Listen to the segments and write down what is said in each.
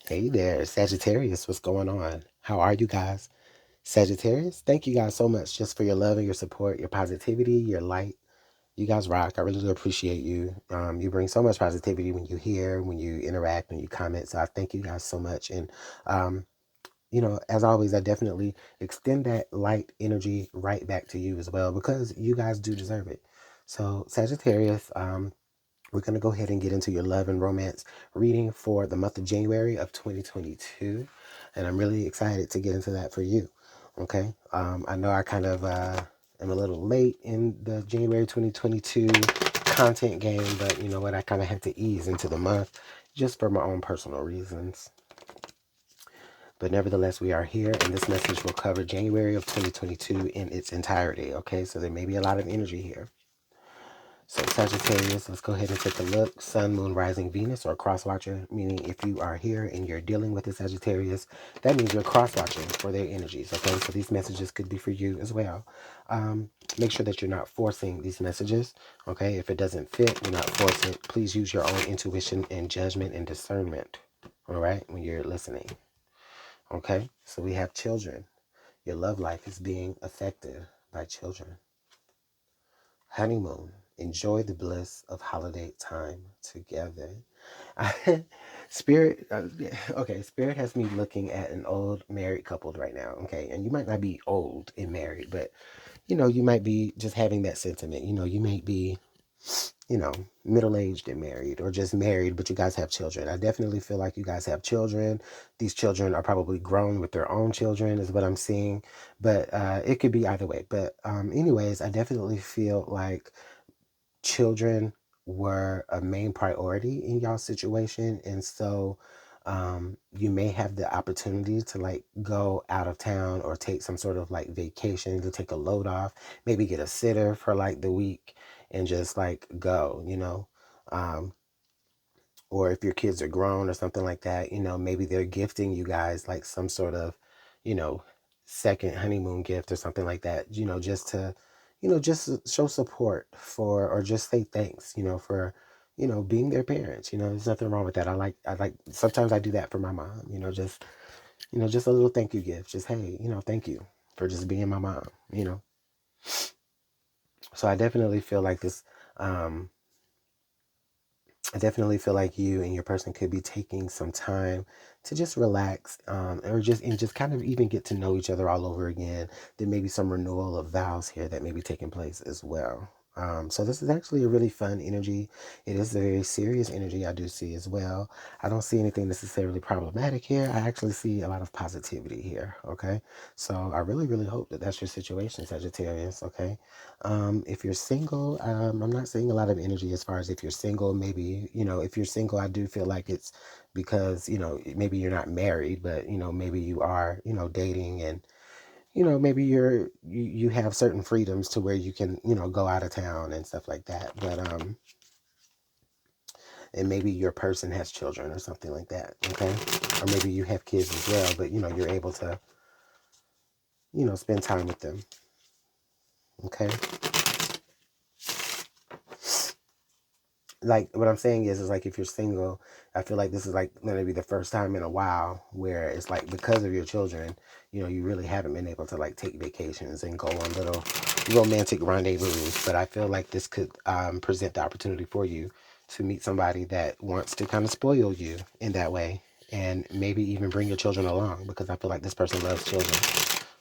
Hey there, Sagittarius. What's going on? How are you guys? Sagittarius, thank you guys so much just for your love and your support, your positivity, your light. You guys rock. I really do appreciate you. You bring so much positivity when you hear, when you interact, when you comment. So I thank you guys so much. And, as always, I definitely extend that light energy right back to you as well because you guys do deserve it. So, Sagittarius, we're going to go ahead and get into your love and romance reading for the month of January of 2022. And I'm really excited to get into that for you. Okay. I know I kind of am a little late in the January 2022 content game, but you know what? I kind of had to ease into the month just for my own personal reasons. But nevertheless, we are here, and this message will cover January of 2022 in its entirety. Okay. So there may be a lot of energy here. So Sagittarius, let's go ahead and take a look. Sun, Moon, Rising, Venus, or cross-watcher, meaning if you are here and you're dealing with the Sagittarius, that means you're cross-watching for their energies, okay? So these messages could be for you as well. Make sure that you're not forcing these messages, okay? If it doesn't fit, you're not forcing it. Please use your own intuition and judgment and discernment, all right, when you're listening, okay? So we have children. Your love life is being affected by children. Honeymoon. Enjoy the bliss of holiday time together. Spirit, okay, Spirit has me looking at an old married couple right now, okay? And you might not be old and married, but, you might be just having that sentiment. You might be, middle-aged and married or just married, but you guys have children. I definitely feel like you guys have children. These children are probably grown with their own children is what I'm seeing, but it could be either way. But anyways, I definitely feel like children were a main priority in y'all's situation. And so you may have the opportunity to like go out of town or take some sort of like vacation to take a load off, maybe get a sitter for like the week and just like go. Um, or if your kids are grown or something like that, maybe they're gifting you guys like some sort of, you know, second honeymoon gift or something like that, just to, just to show support for, or just say thanks, for, being their parents. There's nothing wrong with that. I like, sometimes I do that for my mom, just a little thank you gift. Just, hey, thank you for just being my mom. So I definitely feel like this, um, I definitely feel like you and your person could be taking some time to just relax, or just kind of even get to know each other all over again. There may be some renewal of vows here that may be taking place as well. So this is actually a really fun energy. It is a very serious energy I do see as well. I don't see anything necessarily problematic here. I actually see a lot of positivity here. Okay, so I really, really hope that that's your situation, Sagittarius. Okay. If you're single, I'm not seeing a lot of energy as far as if you're single. Maybe, if you're single, I do feel like it's because, maybe you're not married, but, maybe you are, dating and, maybe you have certain freedoms to where you can, go out of town and stuff like that. But, and maybe your person has children or something like that. Okay. Or maybe you have kids as well, but, you're able to, spend time with them. Okay. Like what I'm saying is like if you're single, I feel like this is like going to be the first time in a while where it's like because of your children, you really haven't been able to like take vacations and go on little romantic rendezvous. But I feel like this could present the opportunity for you to meet somebody that wants to kind of spoil you in that way, and maybe even bring your children along because I feel like this person loves children.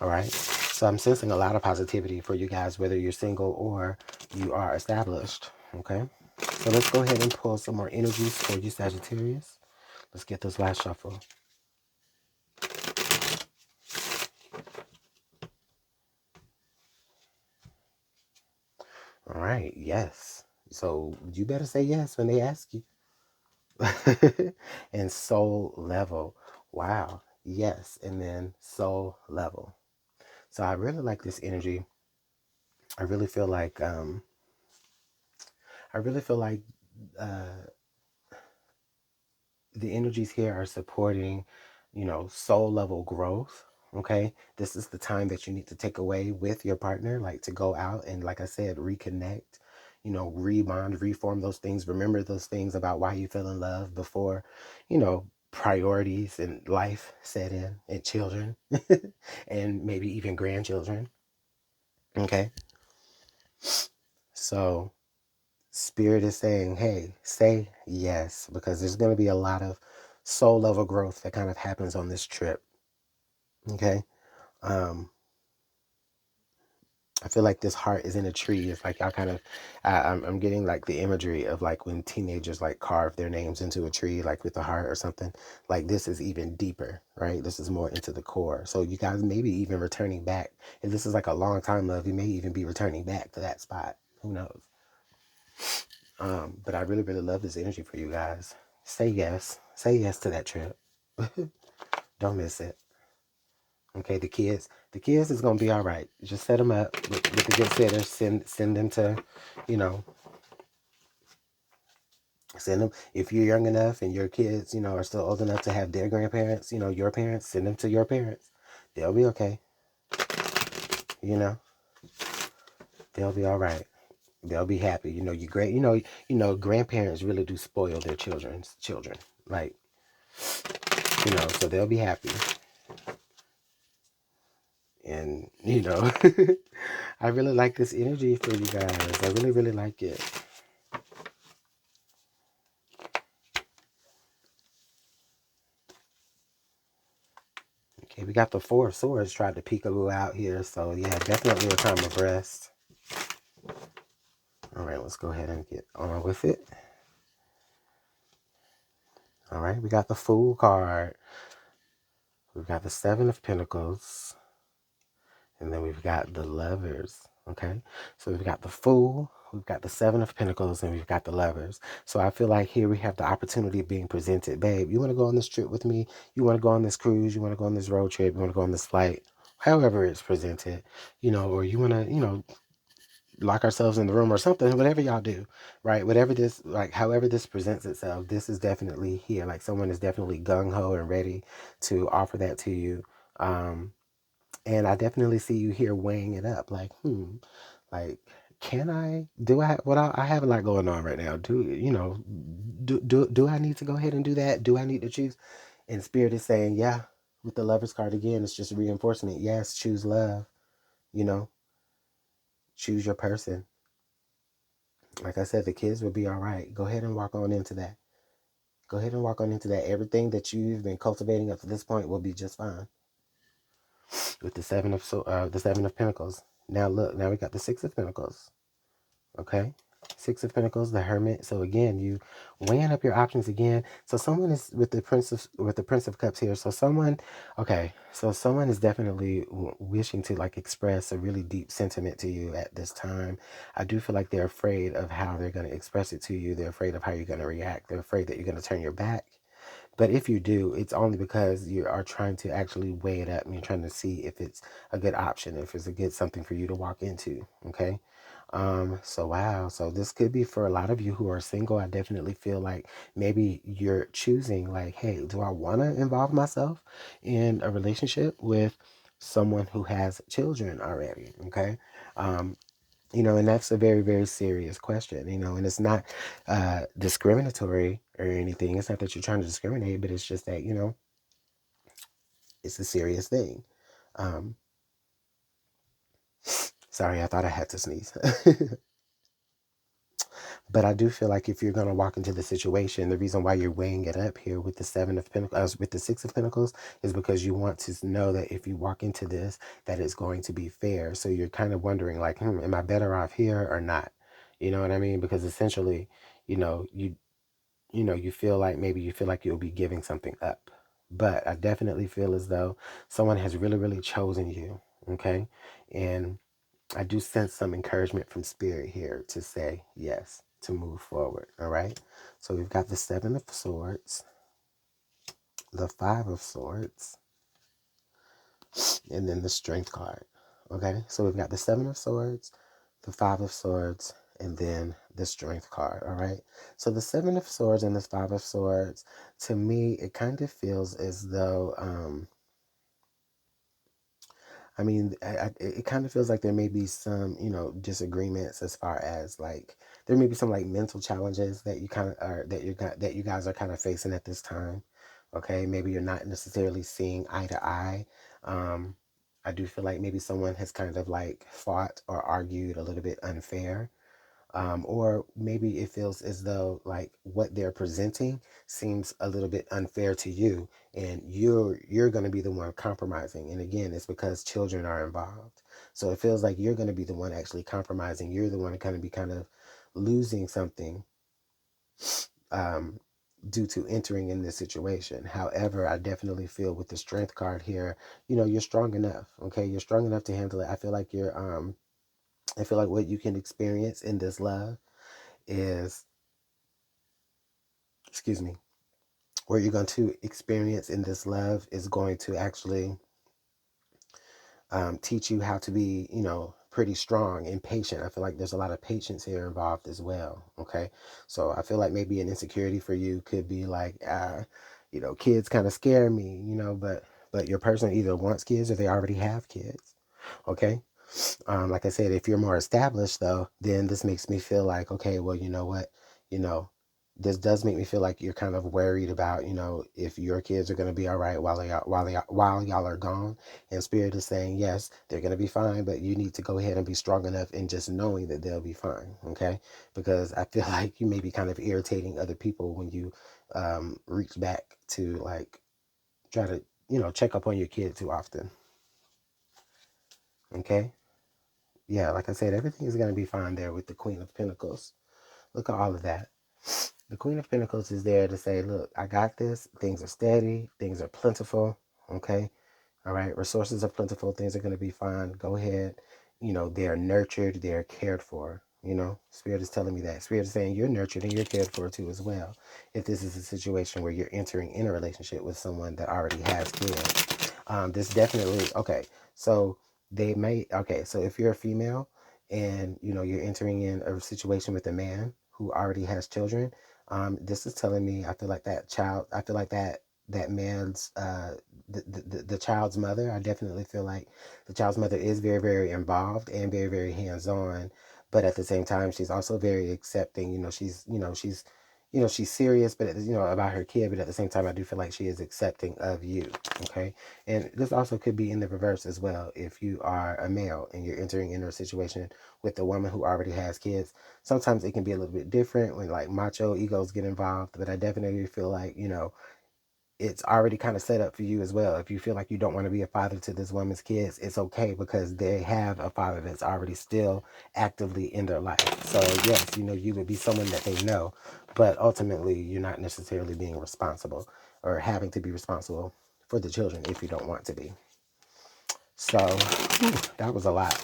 All right. So I'm sensing a lot of positivity for you guys, whether you're single or you are established. Okay. So let's go ahead and pull some more energies for you, Sagittarius. Let's get this last shuffle. All right, yes. So you better say yes when they ask you. And soul level. Wow. Yes. And then soul level. So I really like this energy. I really feel like I really feel like uh the energies here are supporting, soul level growth. Okay. This is the time that you need to take away with your partner, like to go out and, like I said, reconnect, rebond, reform those things. Remember those things about why you fell in love before, you know, priorities in life set in, and children, and maybe even grandchildren. Okay. So Spirit is saying, hey, say yes, because there's going to be a lot of soul level growth that kind of happens on this trip. Okay. I feel like this heart is in a tree. It's like y'all kind of, I'm getting like the imagery of like when teenagers like carve their names into a tree, like with a heart or something. Like this is even deeper, right? This is more into the core. So you guys maybe even returning back. If this is like a long time love, you may even be returning back to that spot. Who knows? But I really, really love this energy for you guys. Say yes. Say yes to that trip. Don't miss it. Okay, the kids is gonna be all right. Just set them up with the good sitters. Send them to, you know, send them if you're young enough and your kids, are still old enough to have their grandparents. Your parents. Send them to your parents. They'll be okay. You know, they'll be all right. They'll be happy. You great. Grandparents really do spoil their children's children. Like, so they'll be happy. And I really like this energy for you guys. I really, really like it. Okay, we got the Four of Swords tried to peekaboo out here. So, yeah, definitely a time of rest. All right, let's go ahead and get on with it. All right, we got the Fool card. We've got the Seven of Pentacles. And then we've got the Lovers. Okay, so we've got the Fool, we've got the Seven of Pentacles, and we've got the Lovers. So I feel like here we have the opportunity of being presented. Babe, you want to go on this trip with me? You want to go on this cruise? You want to go on this road trip? You want to go on this flight? However it's presented, or you want to, lock ourselves in the room or something, whatever y'all do, right? Whatever this, like, however this presents itself, this is definitely here. Like, someone is definitely gung-ho and ready to offer that to you. And I definitely see you here weighing it up. Like, like, can I, do I, I have a lot going on right now. Do I need to go ahead and do that? Do I need to choose? And Spirit is saying, yeah, with the Lovers card again, it's just reinforcing it. Yes, choose love, choose your person. Like I said, the kids will be all right. Go ahead and walk on into that. Go ahead and walk on into that. Everything that you've been cultivating up to this point will be just fine. With the Seven of Pentacles. Now look, now we got the Six of Pentacles. Okay, Six of Pentacles, the Hermit. So again, you weighing up your options again. So someone is with the Prince of Cups here. So someone is definitely wishing to like express a really deep sentiment to you at this time. I do feel like they're afraid of how they're going to express it to you. They're afraid of how you're going to react. They're afraid that you're going to turn your back. But if you do, it's only because you are trying to actually weigh it up and you're trying to see if it's a good option, if it's a good something for you to walk into. Okay. So wow. So this could be for a lot of you who are single. I definitely feel like maybe you're choosing like, hey, do I want to involve myself in a relationship with someone who has children already? Okay. And that's a very, very serious question, and it's not discriminatory or anything. It's not that you're trying to discriminate, but it's just that, it's a serious thing. Sorry, I thought I had to sneeze. But I do feel like if you're going to walk into the situation, the reason why you're weighing it up here with the Seven of Pentacles, with the Six of Pentacles, is because you want to know that if you walk into this, that it's going to be fair. So you're kind of wondering like, am I better off here or not? You know what I mean? Because essentially, you feel like maybe you feel like you'll be giving something up. But I definitely feel as though someone has really, really chosen you. Okay. And I do sense some encouragement from Spirit here to say yes, to move forward. All right. So we've got the Seven of Swords, the Five of Swords, and then the Strength card. Okay. So we've got the Seven of Swords, the Five of Swords, and then the Strength card. All right. So the Seven of Swords and the Five of Swords, to me, it kind of feels as though, it kind of feels like there may be some, disagreements as far as like there may be some like mental challenges that you kind of are that you guys are kind of facing at this time. Okay, maybe you're not necessarily seeing eye to eye. I do feel like maybe someone has kind of like fought or argued a little bit unfair. Or maybe it feels as though like what they're presenting seems a little bit unfair to you, and you're going to be the one compromising. And again, it's because children are involved, so it feels like you're going to be the one actually compromising. You're the one to kind of losing something um, due to entering in this situation. However, I definitely feel with the strength card here, you're strong enough. Okay, you're strong enough to handle it. I feel like I feel like what you can experience in this love is, excuse me, what you're going to experience in this love is going to actually teach you how to be, pretty strong and patient. I feel like there's a lot of patience here involved as well. Okay. So I feel like maybe an insecurity for you could be like, kids kind of scare me, but your person either wants kids or they already have kids. Okay. Like I said, if you're more established though, then this makes me feel like, okay, well, you know what, you know, this does make me feel like you're kind of worried about, if your kids are going to be all right while y'all are gone. And Spirit is saying, yes, they're going to be fine, but you need to go ahead and be strong enough in just knowing that they'll be fine. Okay. Because I feel like you may be kind of irritating other people when you reach back to like try to, check up on your kid too often. Okay. Yeah, like I said, everything is going to be fine there with the Queen of Pentacles. Look at all of that. The Queen of Pentacles is there to say, look, I got this. Things are steady. Things are plentiful. Okay. All right. Resources are plentiful. Things are going to be fine. Go ahead. They are nurtured. They are cared for. Spirit is telling me that. Spirit is saying you're nurtured and you're cared for too as well. If this is a situation where you're entering in a relationship with someone that already has kids, this definitely, okay. So so if you're a female and, you're entering in a situation with a man who already has children, this is telling me, I feel like that man's, the child's mother, I definitely feel like the child's mother is very, very involved and very, very hands-on, but at the same time, she's also very accepting. She's serious, but about her kid, but at the same time, I do feel like she is accepting of you. Okay. And this also could be in the reverse as well. If you are a male and you're entering into a situation with a woman who already has kids, sometimes it can be a little bit different when like macho egos get involved. But I definitely feel like, it's already kind of set up for you as well. If you feel like you don't want to be a father to this woman's kids, it's okay because they have a father that's already still actively in their life. So yes, you would be someone that they know, but ultimately you're not necessarily being responsible or having to be responsible for the children if you don't want to be. So that was a lot.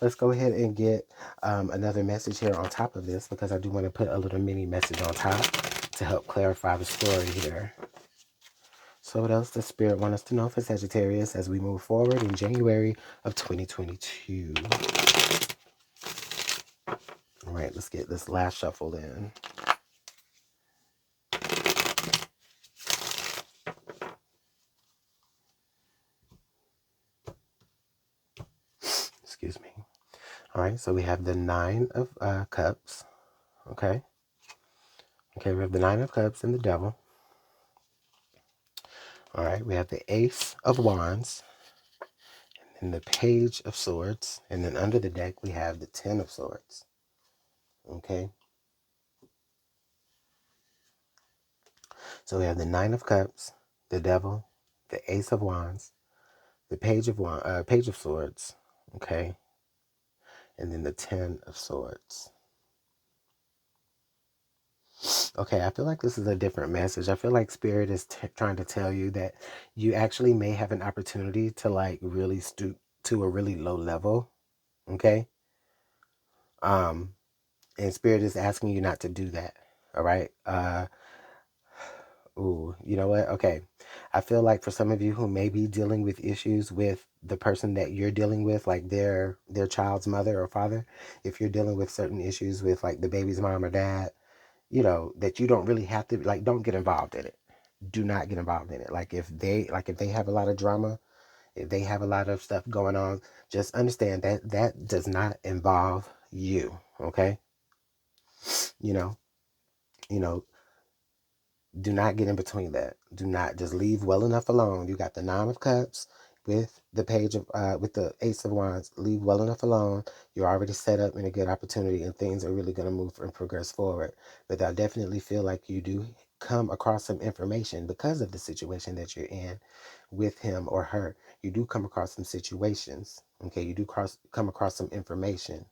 Let's go ahead and get another message here on top of this, because I do want to put a little mini message on top to help clarify the story here. So what else does Spirit want us to know for Sagittarius as we move forward in January of 2022? All right, let's get this last shuffle in. Excuse me. All right, so we have the Nine of Cups. Okay. Okay, we have the Nine of Cups and the Devil. All right, we have the Ace of Wands and the Page of Swords. And then under the deck, we have the Ten of Swords. Okay. So we have the Nine of Cups, the Devil, the Ace of Wands, the Page of Swords. Okay. And then the Ten of Swords. Okay, I feel like this is a different message. I feel like Spirit is trying to tell you that you actually may have an opportunity to like really stoop to a really low level. Okay. And Spirit is asking you not to do that. All right. Ooh, you know what? Okay. I feel like for some of you who may be dealing with issues with the person that you're dealing with, like their child's mother or father, if you're dealing with certain issues with like the baby's mom or dad, that you don't really have to, like, don't get involved in it. Do not get involved in it. If they have a lot of drama, if they have a lot of stuff going on, just understand that that does not involve you. Okay. You know, you know, Do not get in between that. Do not just leave well enough alone. You got the Nine of Cups with the Page of with the Ace of Wands. Leave well enough alone. You're already set up in a good opportunity, and things are really going to move and progress forward. But I definitely feel like you do come across some information because of the situation that you're in with him or her. You do come across some situations. Okay, you do come across some information,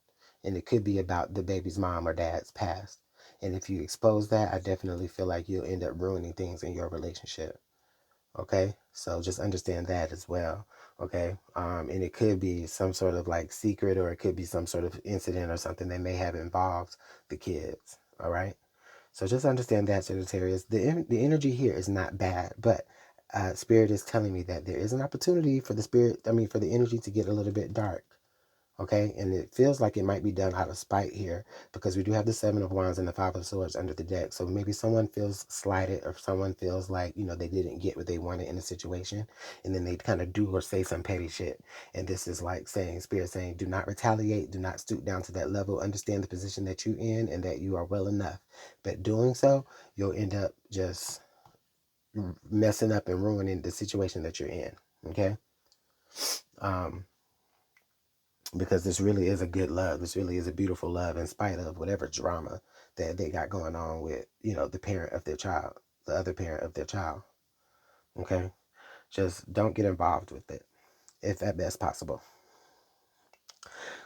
and it could be about the baby's mom or dad's past. And if you expose that, I definitely feel like you'll end up ruining things in your relationship. Okay, so just understand that as well. Okay, and it could be some sort of like secret, or it could be some sort of incident or something that may have involved the kids. All right, so just understand that, Sagittarius. The energy here is not bad, but Spirit is telling me that there is an opportunity for for the energy to get a little bit dark. Okay, and it feels like it might be done out of spite here, because we do have the Seven of Wands and the Five of Swords under the deck. So maybe someone feels slighted, or someone feels like, they didn't get what they wanted in a situation, and then they kind of do or say some petty shit. And this is like saying, Spirit saying, do not retaliate, do not stoop down to that level, understand the position that you're in and that you are well enough. But doing so, you'll end up just messing up and ruining the situation that you're in. Okay? Um, because this really is a good love. This really is a beautiful love, in spite of whatever drama that they got going on with, the parent of their child, the other parent of their child. Okay? Just don't get involved with it, if at best possible.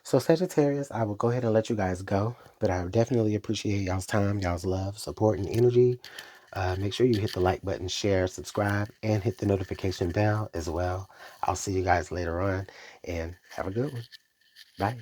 So, Sagittarius, I will go ahead and let you guys go, but I definitely appreciate y'all's time, y'all's love, support, and energy. Make sure you hit the like button, share, subscribe, and hit the notification bell as well. I'll see you guys later on, and have a good one. Bye.